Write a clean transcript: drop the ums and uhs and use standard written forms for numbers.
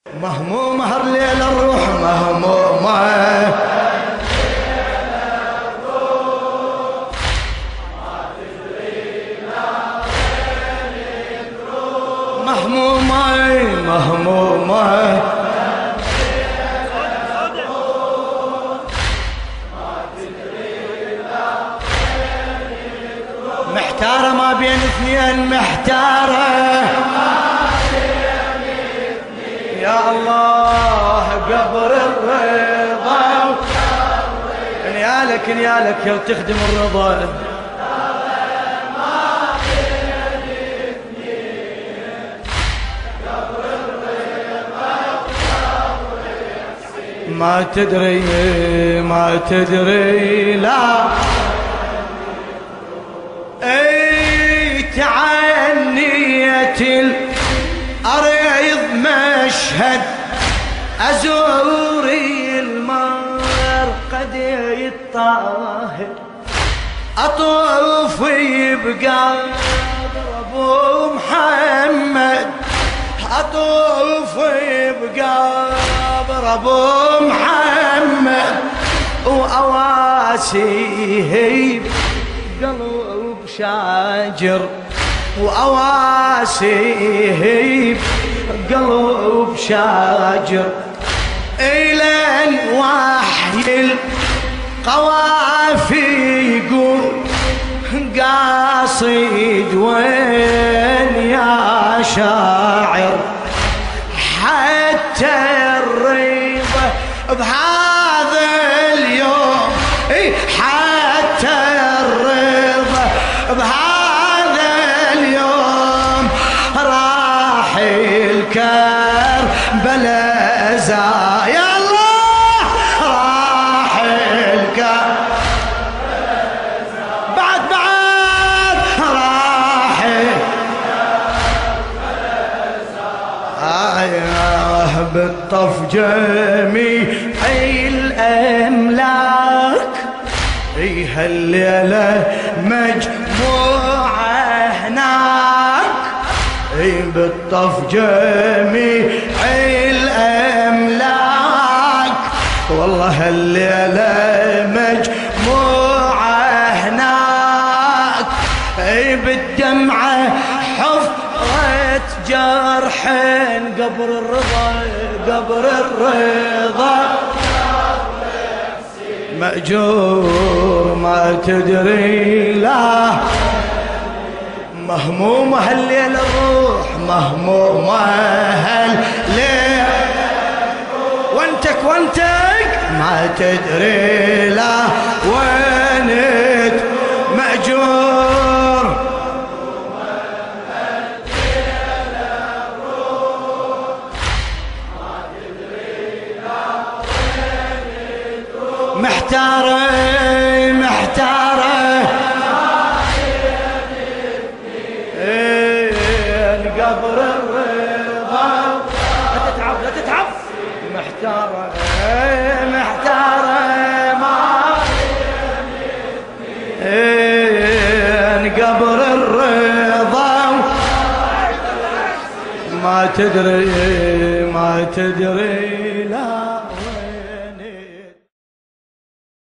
مهموم هر ليل الروح مهمومة مهمومة مهمومة محتارة ما بين اثنين محتارة يا الله قبر الرضا نيالك نيالك تخدم الرضا ما تدري ما تدري لا اي تعنية الأرض مشهد أزوري المرقد الطاهر أطوف بقبر أبو محمد أطوف بقبر أبو محمد وأواسيه بقلب شاجر وأواسيه بقلب شاجر إلى وحي القوافي يقول قاصد وين يا شاعر حتى الرضا بهذا اليوم حتى الرضا بهذا اليوم راح الكربلاء يا الله راح الكربلاء بعد راح بالطف جميع الأملاك هالليلة مجموعة هناك بالطف جميع الأملاك والله هالليلة مجموعة هناك بالدمعة حفرة جرح قبر الرضا قبر الرضا مأجور ما تدري لا مهمومة هالليل الروح مهمومة هالليل وانتك ما تدري لا وينت مأجور محتارة محتارة قبر الرضا لا تتعب لا تتعب محتارة محتارة ما قبر الرضا ما تدري لا